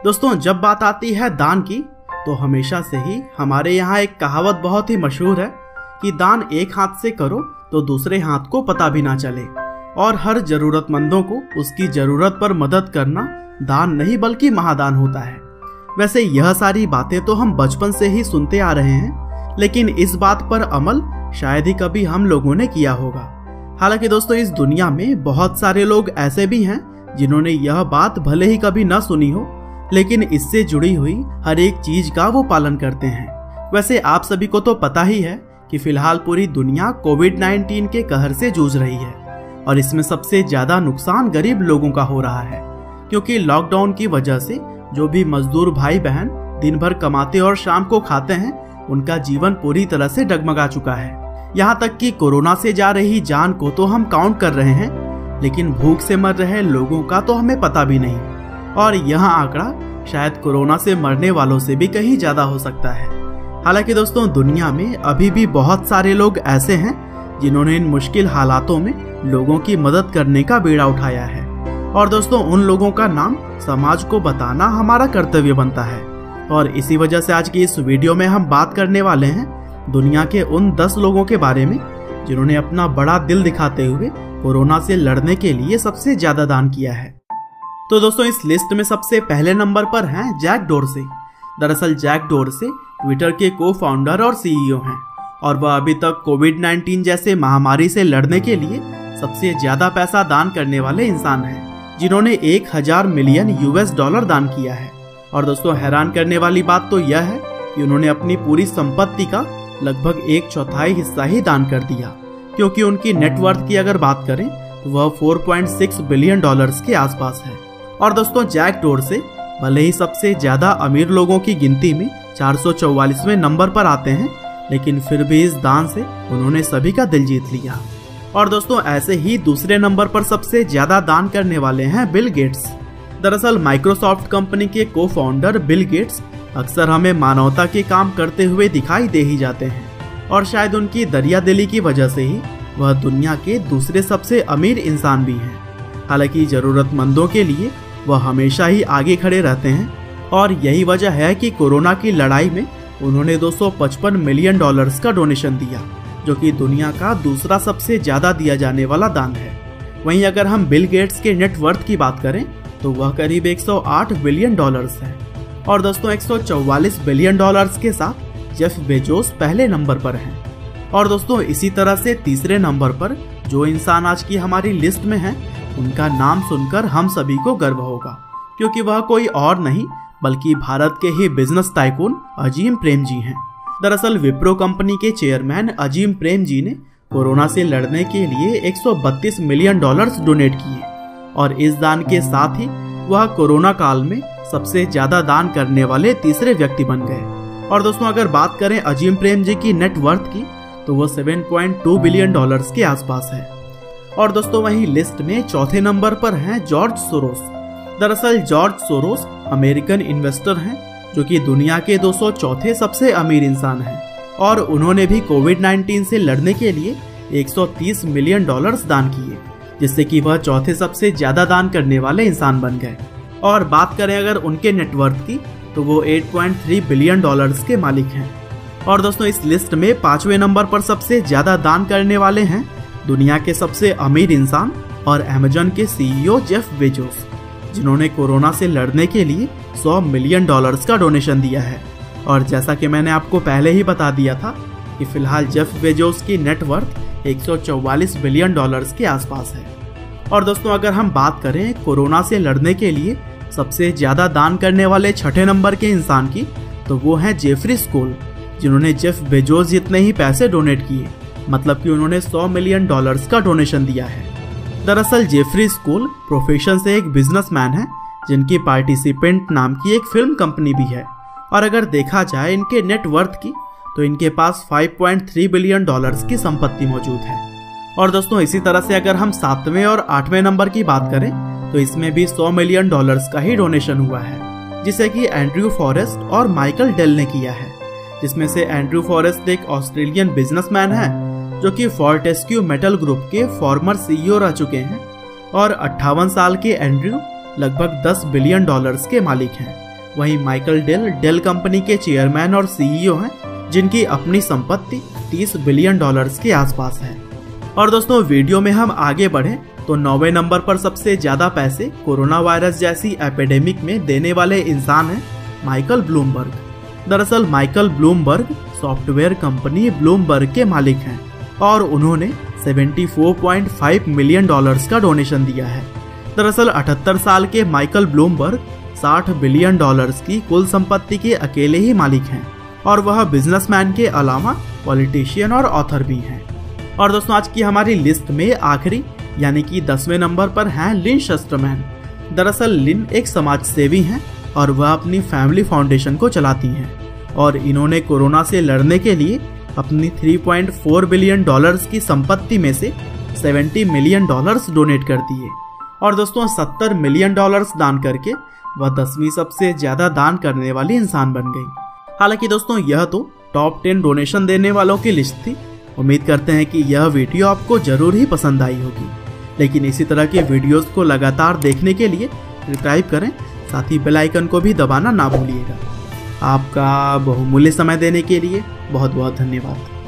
दोस्तों, जब बात आती है दान की तो हमेशा से ही हमारे यहाँ एक कहावत बहुत ही मशहूर है कि दान एक हाथ से करो तो दूसरे हाथ को पता भी ना चले, और हर जरूरतमंदों को उसकी जरूरत पर मदद करना दान नहीं बल्कि महादान होता है। वैसे यह सारी बातें तो हम बचपन से ही सुनते आ रहे हैं, लेकिन इस बात पर अमल शायद ही कभी हम लोगों ने किया होगा। हालांकि दोस्तों, इस दुनिया में बहुत सारे लोग ऐसे भी हैं जिन्होंने यह बात भले ही कभी न सुनी हो, लेकिन इससे जुड़ी हुई हर एक चीज का वो पालन करते हैं। वैसे आप सभी को तो पता ही है कि फिलहाल पूरी दुनिया कोविड-19 के कहर से जूझ रही है, और इसमें सबसे ज्यादा नुकसान गरीब लोगों का हो रहा है, क्योंकि लॉकडाउन की वजह से जो भी मजदूर भाई बहन दिन भर कमाते और शाम को खाते हैं, उनका जीवन पूरी तरह से डगमगा चुका है। यहाँ तक कि कोरोना से जा रही जान को तो हम काउंट कर रहे हैं, लेकिन भूख से मर रहे लोगों का तो हमें पता भी नहीं, और यह आंकड़ा शायद कोरोना से मरने वालों से भी कहीं ज्यादा हो सकता है। हालांकि दोस्तों, दुनिया में अभी भी बहुत सारे लोग ऐसे हैं जिन्होंने इन मुश्किल हालातों में लोगों की मदद करने का बीड़ा उठाया है, और दोस्तों उन लोगों का नाम समाज को बताना हमारा कर्तव्य बनता है। और इसी वजह से आज की इस वीडियो में हम बात करने वाले हैं दुनिया के उन 10 लोगों के बारे में जिन्होंने अपना बड़ा दिल दिखाते हुए कोरोना से लड़ने के लिए सबसे ज्यादा दान किया है। तो दोस्तों, इस लिस्ट में सबसे पहले नंबर पर हैं जैक डोर्से। दरअसल जैक डोर्से ट्विटर के को फाउंडर और सीईओ हैं, और वह अभी तक कोविड-19 जैसे महामारी से लड़ने के लिए सबसे ज्यादा पैसा दान करने वाले इंसान हैं, जिन्होंने 1000 मिलियन यूएस डॉलर दान किया है। और दोस्तों, हैरान करने वाली बात तो यह है कि उन्होंने अपनी पूरी संपत्ति का लगभग 1/4 हिस्सा ही दान कर दिया, क्योंकि उनकी नेटवर्थ की अगर बात करें तो वह 4.6 बिलियन डॉलर्स के आसपास है। और दोस्तों, जैक डोर्से भले ही सबसे ज्यादा अमीर लोगों की गिनती में 444वें नंबर पर आते हैं, लेकिन फिर भी इस दान से उन्होंने सभी का दिल जीत लिया। और दोस्तों, ऐसे ही दूसरे नंबर पर सबसे ज्यादा दान करने वाले हैं बिल गेट्स। दरअसल माइक्रोसॉफ्ट कंपनी के को फाउंडर बिल गेट्स अक्सर हमें मानवता के काम करते हुए दिखाई दे ही जाते हैं, और शायद उनकी दरियादिली की वजह से ही वह दुनिया के दूसरे सबसे अमीर इंसान भी हैं। हालांकि जरूरतमंदों के लिए वह हमेशा ही आगे खड़े रहते हैं, और यही वजह है कि कोरोना की लड़ाई में उन्होंने 255 मिलियन डॉलर्स का डोनेशन दिया, जो कि दुनिया का दूसरा सबसे ज्यादा दिया जाने वाला दान है। वहीं अगर हम बिल गेट्स के नेटवर्थ की बात करें तो वह करीब 108 बिलियन डॉलर्स है। और दोस्तों, 144 बिलियन डॉलर्स के साथ जेफ बेजोस पहले नंबर पर हैं। और दोस्तों, इसी तरह से तीसरे नंबर पर जो इंसान आज की हमारी लिस्ट में है, उनका नाम सुनकर हम सभी को गर्व होगा, क्योंकि वह कोई और नहीं बल्कि भारत के ही बिजनेस टाइकून अजीम प्रेम जी हैं। दरअसल विप्रो कंपनी के चेयरमैन अजीम प्रेम जी ने कोरोना से लड़ने के लिए 132 मिलियन डॉलर्स डोनेट किए, और इस दान के साथ ही वह कोरोना काल में सबसे ज्यादा दान करने वाले तीसरे व्यक्ति बन गए। और दोस्तों, अगर बात करें अजीम प्रेम जी की नेटवर्थ की तो वह 7.2 बिलियन डॉलर्स के आसपास है। और दोस्तों, वहीं लिस्ट में चौथे नंबर पर हैं जॉर्ज सोरोस। दरअसल जॉर्ज सोरोस अमेरिकन इन्वेस्टर हैं, जो कि दुनिया के 204 सबसे अमीर इंसान हैं, और उन्होंने भी कोविड-19 से लड़ने के लिए 130 मिलियन डॉलर्स दान किए, जिससे कि वह चौथे सबसे ज्यादा दान करने वाले इंसान बन गए। और बात करें अगर उनके नेटवर्थ की तो वो 8.3 बिलियन डॉलर्स के मालिक हैं। और दोस्तों, इस लिस्ट में 5वें नंबर पर सबसे ज्यादा दान करने वाले हैं दुनिया के सबसे अमीर इंसान और अमेज़न के सीईओ जेफ बेजोस, जिन्होंने कोरोना से लड़ने के लिए 100 मिलियन डॉलर्स का डोनेशन दिया है। और जैसा कि मैंने आपको पहले ही बता दिया था कि फिलहाल जेफ बेजोस की नेटवर्थ 144 बिलियन डॉलर्स के आसपास है। और दोस्तों, अगर हम बात करें कोरोना से लड़ने के लिए सबसे ज्यादा दान करने वाले छठे नंबर के इंसान की, तो वो हैं जेफरी स्कोल, जिन्होंने जेफ बेजोस जितने ही पैसे डोनेट किए, मतलब कि उन्होंने 100 मिलियन डॉलर्स का डोनेशन दिया है। दरअसल जेफरी स्कोल प्रोफेशन से एक बिजनेसमैन है, जिनकी पार्टिसिपेंट नाम की एक फिल्म कंपनी भी है। और अगर देखा जाए इनके नेटवर्थ की तो इनके पास 5.3 बिलियन डॉलर्स की संपत्ति मौजूद है। और दोस्तों, इसी तरह से अगर हम 7वें और 8वें नंबर की बात करें तो इसमें भी 100 मिलियन डॉलर्स का ही डोनेशन हुआ है, जिसे कि एंड्रयू फॉरेस्ट और माइकल डेल ने किया है। जिसमें से एंड्रयू फॉरेस्ट एक ऑस्ट्रेलियन बिजनेसमैन है, जो कि फोर्टेस्क्यू मेटल ग्रुप के फॉर्मर सीईओ रह चुके हैं, और 58 साल के एंड्रयू लगभग 10 बिलियन डॉलर्स के मालिक हैं। वहीं माइकल डेल कंपनी के चेयरमैन और सीईओ हैं, जिनकी अपनी संपत्ति $30 बिलियन के आसपास है। और दोस्तों, वीडियो में हम आगे बढ़े तो 9वें नंबर पर सबसे ज्यादा पैसे कोरोना वायरस जैसी एपिडेमिक में देने वाले इंसान हैं माइकल ब्लूमबर्ग। दरअसल Michael Bloomberg software company Bloomberg के मालिक हैं और उन्होंने $74.5 मिलियन का डोनेशन दिया है। दरअसल 78 साल के माइकल ब्लूमबर्ग $60 बिलियन की कुल संपत्ति के अकेले ही मालिक हैं और वह बिजनेसमैन के अलावा पॉलिटिशियन और ऑथर भी हैं। और दोस्तों, आज की हमारी लिस्ट में आखिरी यानी कि 10वें नंबर पर हैं लिन शस्टरमैन। दरअसल लिन एक समाज सेवी हैं और वह अपनी फैमिली फाउंडेशन को चलाती हैं और इन्होंने कोरोना से लड़ने के लिए अपनी $3.4 बिलियन की संपत्ति में से $70 मिलियन डोनेट कर दिए। और दोस्तों, $70 मिलियन दान करके वह 10वीं सबसे ज्यादा दान करने वाली इंसान बन गई। हालांकि दोस्तों, यह तो टॉप 10 डोनेशन देने वालों की लिस्ट थी। उम्मीद करते हैं कि यह वीडियो आपको जरूर ही पसंद आई होगी। लेकिन इसी तरह के वीडियोस को लगातार देखने के लिए सब्सक्राइब करें, साथ ही बेल आइकन को भी दबाना ना भूलिएगा। आपका बहुमूल्य समय देने के लिए बहुत बहुत धन्यवाद।